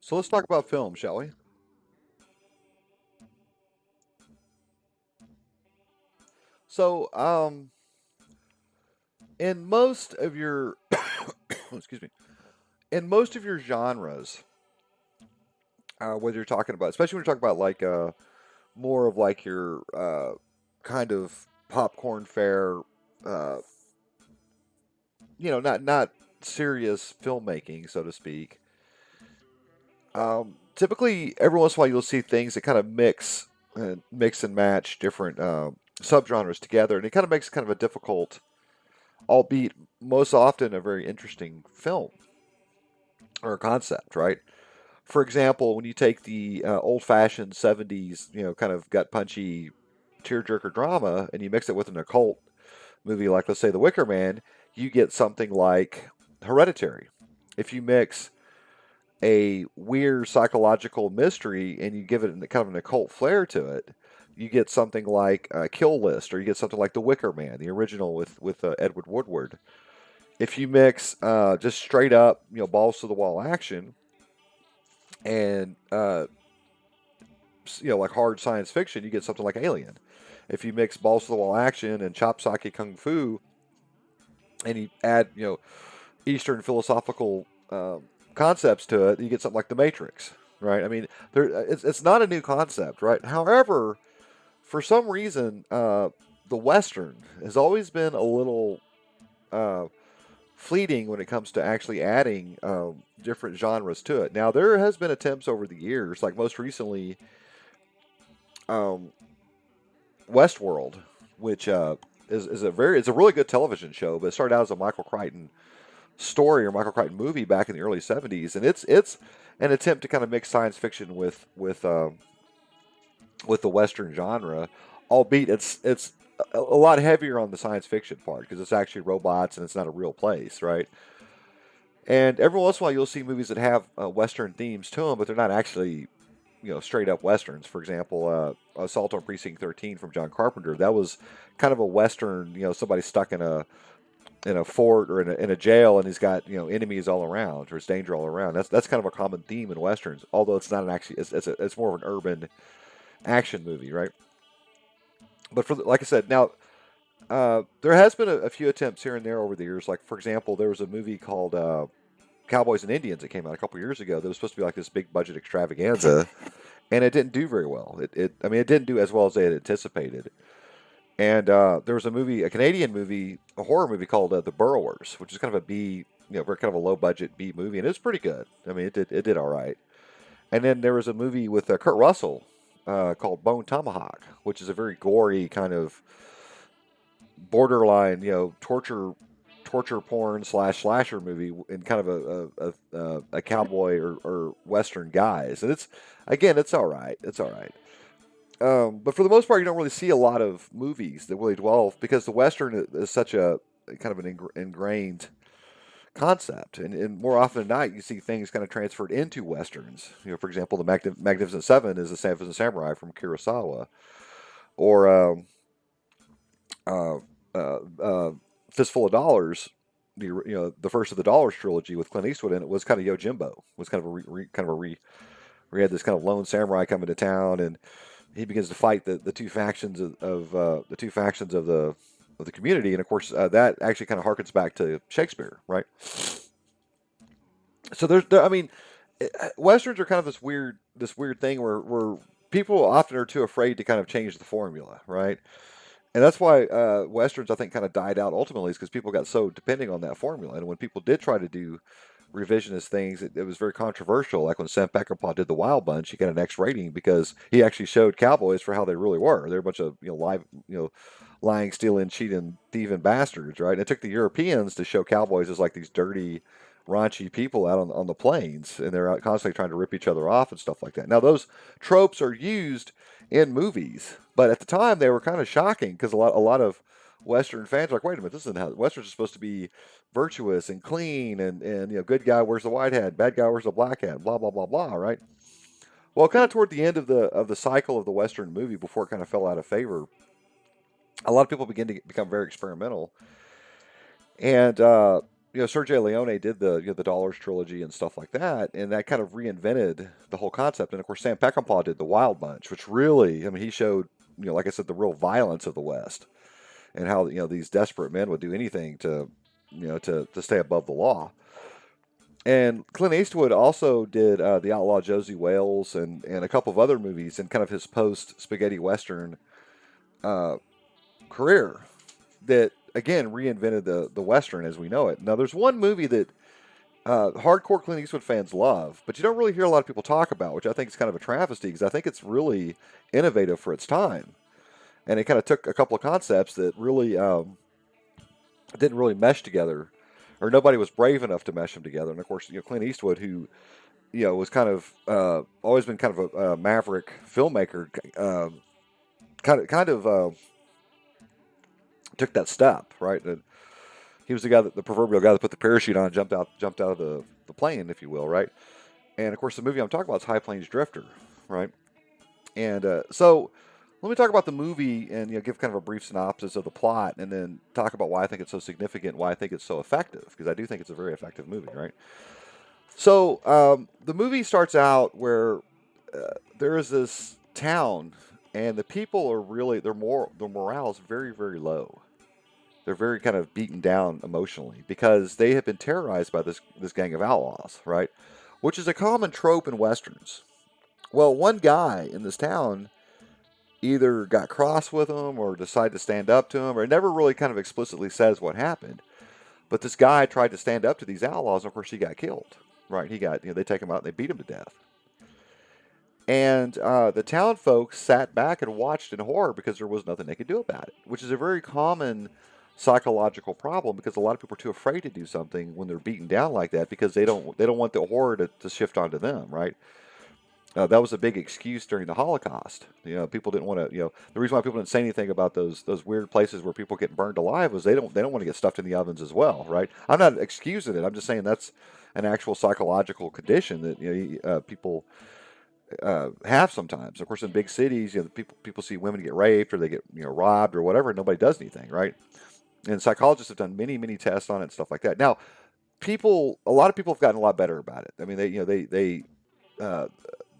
So let's talk about film, shall we? So, in most of your, excuse me, in most of your genres, whether you're talking about, especially when you're talking about like more of like your kind of popcorn fare, uh, not serious filmmaking, so to speak. Typically, every once in a while, you'll see things that kind of mix and match different subgenres together, and it kind of makes kind of a difficult, albeit most often a very interesting film or concept, right? For example, when you take the old-fashioned '70s, kind of gut-punchy tearjerker drama, and you mix it with an occult movie like, let's say, The Wicker Man, you get something like Hereditary. If you mix a weird psychological mystery and you give it kind of an occult flair to it, you get something like Kill List, or you get something like The Wicker Man, the original with Edward Woodward. If you mix just straight up, balls to the wall action and like hard science fiction, you get something like Alien. If you mix balls to the wall action and chop sake kung fu, and you add Eastern philosophical concepts to it, you get something like The Matrix, right? I mean, it's not a new concept, right? However, for some reason, the Western has always been a little uh, fleeting when it comes to actually adding different genres to it. Now, there has been attempts over the years, like most recently, um, Westworld, which is a really good television show, but it started out as a Michael Crichton story or Michael Crichton movie back in the early '70s, and it's an attempt to kind of mix science fiction with the Western genre, albeit it's a lot heavier on the science fiction part because it's actually robots and it's not a real place, right? And every once in a while, you'll see movies that have Western themes to them, but they're not actually straight up westerns. For example, Assault on Precinct 13 from John Carpenter. That was kind of a western. Somebody stuck in a fort or in a jail, and he's got enemies all around, or it's danger all around. That's kind of a common theme in westerns, although it's not an actually it's more of an urban action movie, right? But like I said, now there has been a few attempts here and there over the years. Like for example, there was a movie called Cowboys and Indians that came out a couple years ago. That was supposed to be like this big budget extravaganza, and it didn't do very well. I mean, it didn't do as well as they had anticipated. And there was a Canadian movie, a horror movie called The Burrowers, which is kind of a B, very kind of a low budget B movie, and it was pretty good. I mean, it did all right. And then there was a movie with Kurt Russell called Bone Tomahawk, which is a very gory kind of borderline, torture porn slash slasher movie in kind of a cowboy or western guise. And it's all right. It's all right. But for the most part, you don't really see a lot of movies that really dwell because the Western is such a kind of an ingrained concept, and more often than not, you see things kind of transferred into Westerns. For example, the Magnificent Seven is the Seven Samurai from Kurosawa, or uh, uh, Fistful of Dollars. The first of the Dollars trilogy with Clint Eastwood in it was kind of Yojimbo. Was kind of where he had this kind of lone samurai coming to town, and he begins to fight the two factions of the community, and of course that actually kind of harkens back to Shakespeare, right? So I mean, westerns are kind of this weird thing where people often are too afraid to kind of change the formula, right? And that's why westerns I think kind of died out ultimately, is because people got so depending on that formula, and when people did try to do revisionist things, it was very controversial. Like when Sam Peckinpah did The Wild Bunch, he got an X rating because he actually showed cowboys for how they really were. They're a bunch of lying, stealing, cheating, thieving bastards, right? And it took the Europeans to show cowboys as like these dirty, raunchy people out on the plains, and they're out constantly trying to rip each other off and stuff like that. Now those tropes are used in movies, but at the time they were kind of shocking because a lot of Western fans are like, wait a minute, this isn't how Westerns are supposed to be virtuous and clean, and good guy wears the white hat, bad guy wears the black hat, blah blah blah blah, right? Well, kind of toward the end of the cycle of the Western movie, before it kind of fell out of favor, a lot of people begin to become very experimental, and Sergio Leone did the Dollars trilogy and stuff like that, and that kind of reinvented the whole concept. And of course, Sam Peckinpah did the Wild Bunch, which really, I mean, he showed, like I said, the real violence of the West and how these desperate men would do anything to, to stay above the law. And Clint Eastwood also did the Outlaw Josie Wales and a couple of other movies in kind of his post spaghetti western uh, career that again reinvented the western as we know it. Now, there's one movie that hardcore Clint Eastwood fans love, but you don't really hear a lot of people talk about, which I think is kind of a travesty because I think it's really innovative for its time, and it kind of took a couple of concepts that really didn't really mesh together, or nobody was brave enough to mesh them together. And of course, Clint Eastwood, who was kind of always been kind of a maverick filmmaker, kind of took that step, right? And he was the proverbial guy that put the parachute on, and jumped out of the plane, if you will, right? And of course, the movie I'm talking about is High Plains Drifter, right? And so let me talk about the movie and give kind of a brief synopsis of the plot, and then talk about why I think it's so significant, why I think it's so effective, because I do think it's a very effective movie, right? So the movie starts out where there is this town, and the people are really their morale is very, very low. They're very kind of beaten down emotionally because they have been terrorized by this gang of outlaws, right? Which is a common trope in westerns. Well, one guy in this town either got cross with them or decided to stand up to him, or it never really kind of explicitly says what happened. But this guy tried to stand up to these outlaws, and of course he got killed. Right? He got they take him out and they beat him to death. And the town folks sat back and watched in horror because there was nothing they could do about it, which is a very common psychological problem because a lot of people are too afraid to do something when they're beaten down like that because they don't want the horror to shift onto them, right? That was a big excuse during the Holocaust. People didn't want to. The reason why people didn't say anything about those weird places where people get burned alive was they don't want to get stuffed in the ovens as well, right? I'm not excusing it. I'm just saying that's an actual psychological condition that people have sometimes. Of course, in big cities, people see women get raped or they get robbed or whatever, and nobody does anything, right? And psychologists have done many tests on it and stuff like that. Now, a lot of people have gotten a lot better about it. I mean, uh,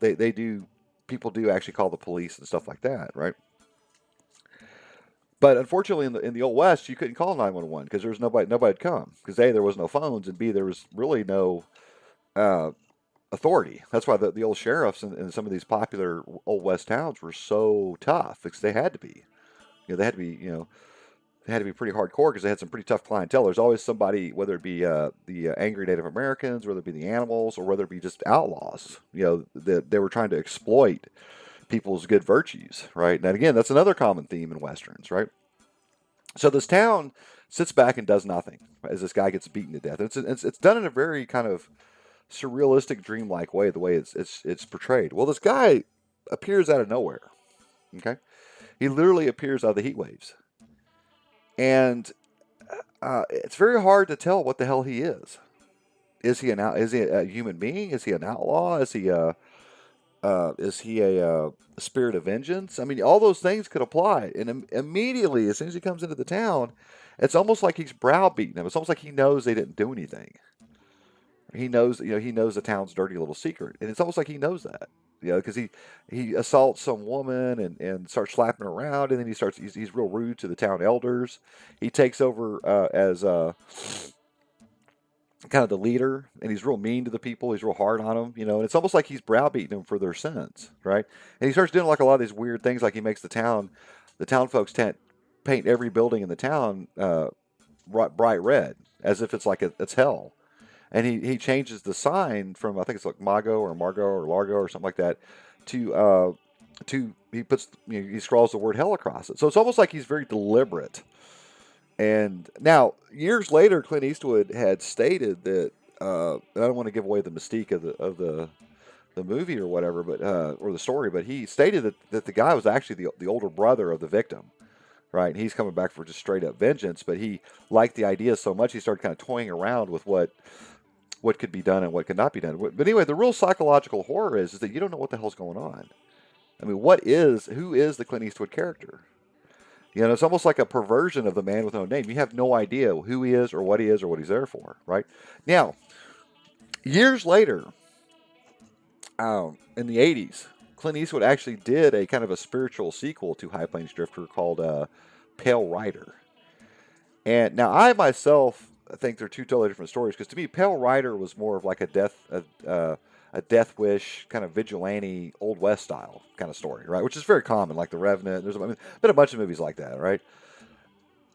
they do people do actually call the police and stuff like that, right? But unfortunately, in the old west, you couldn't call 911 because there was nobody'd come because A, there was no phones, and B, there was really no uh, authority. That's why the old sheriffs in some of these popular old west towns were so tough because they had to be. They had to be. They had to be pretty hardcore because they had some pretty tough clientele. There's always somebody, whether it be the angry Native Americans, whether it be the animals, or whether it be just outlaws. That they were trying to exploit people's good virtues, right? And again, that's another common theme in westerns, right? So this town sits back and does nothing as this guy gets beaten to death. It's done in a very kind of surrealistic, dreamlike way. The way it's portrayed. Well, this guy appears out of nowhere. Okay, he literally appears out of the heat waves, and it's very hard to tell what the hell he is. Is he a human being? Is he an outlaw? Is he a spirit of vengeance? I mean, all those things could apply. And immediately, as soon as he comes into the town, it's almost like he's browbeating them. It's almost like he knows they didn't do anything. He knows the town's dirty little secret, and it's almost like he knows that. Because he assaults some woman and starts slapping her around, and then he's real rude to the town elders. He takes over as kind of the leader, and he's real mean to the people. He's real hard on them, and it's almost like he's browbeating them for their sins, right? And he starts doing like a lot of these weird things, like he makes the town folks paint every building in the town bright red, as if it's like it's hell. And he changes the sign from I think it's like Mago or Margo or Largo or something like that to he puts he scrawls the word hell across it. So it's almost like he's very deliberate. And now, years later, Clint Eastwood had stated that, and I don't want to give away the mystique of the movie or whatever, but or the story, but he stated that the guy was actually the older brother of the victim, right? And he's coming back for just straight up vengeance, but he liked the idea so much he started kind of toying around with what could be done and what could not be done. But anyway, the real psychological horror is that you don't know what the hell's going on. I mean, who is the Clint Eastwood character? It's almost like a perversion of the man with no name. You have no idea who he is or what he is or what he's there for, right? Now, years later, in the 80s, Clint Eastwood actually did a kind of a spiritual sequel to High Plains Drifter called Pale Rider. And now I myself think they're two totally different stories because to me, Pale Rider was more of like a death wish kind of vigilante old west style kind of story, right? Which is very common, like The Revenant. There's been a bunch of movies like that, right?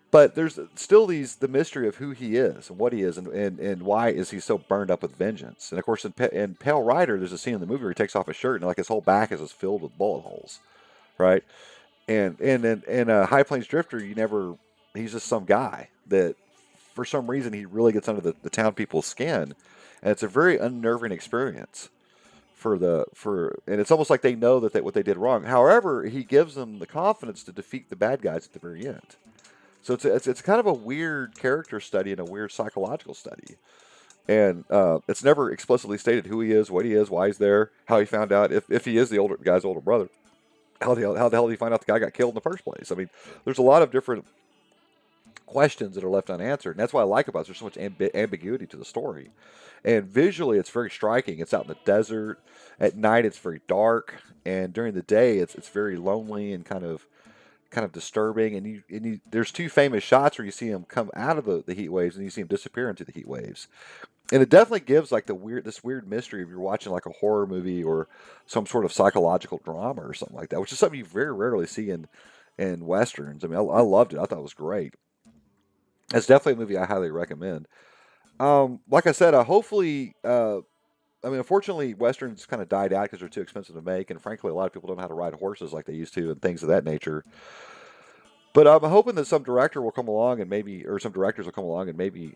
But there's still the mystery of who he is and what he is and why is he so burned up with vengeance. And of course, in Pale Rider, there's a scene in the movie where he takes off his shirt and like his whole back is just filled with bullet holes, right? And in High Plains Drifter, you never he's just some guy that for some reason he really gets under the town people's skin, and it's a very unnerving experience and it's almost like they know what they did wrong. However, he gives them the confidence to defeat the bad guys at the very end. So it's kind of a weird character study and a weird psychological study. And it's never explicitly stated who he is, what he is, why he's there, how he found out if he is the guy's older brother. How the hell did he find out the guy got killed in the first place? I mean, there's a lot of different questions that are left unanswered, and that's what I like about it. There's so much ambiguity to the story, and visually, it's very striking. It's out in the desert. At night, it's very dark, and during the day, it's very lonely and kind of disturbing. There's two famous shots where you see him come out of the heat waves, and you see him disappear into the heat waves. And it definitely gives like this weird mystery if you're watching like a horror movie or some sort of psychological drama or something like that, which is something you very rarely see in westerns. I mean, I loved it. I thought it was great. It's definitely a movie I highly recommend. Like I said, hopefully, I mean, unfortunately, westerns kind of died out because they're too expensive to make, and frankly, a lot of people don't know how to ride horses like they used to, and things of that nature. But I'm hoping that some director will come along and maybe, or some directors will come along and maybe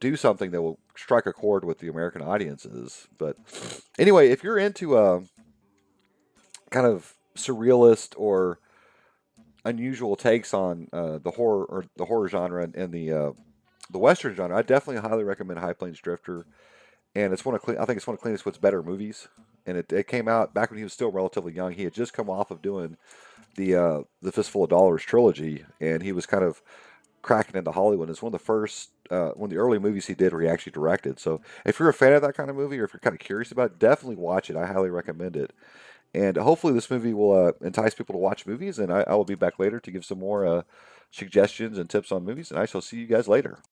do something that will strike a chord with the American audiences. But anyway, if you're into kind of surrealist or unusual takes on the horror genre and the western genre, I definitely highly recommend High Plains Drifter. And I think it's one of Clint Eastwood's better movies. And it came out back when he was still relatively young. He had just come off of doing the Fistful of Dollars trilogy, and he was kind of cracking into Hollywood. It's one of the early movies he did where he actually directed. So if you're a fan of that kind of movie, or if you're kind of curious about it, definitely watch it. I highly recommend it. And hopefully this movie will entice people to watch movies. And I will be back later to give some more suggestions and tips on movies. And I shall see you guys later.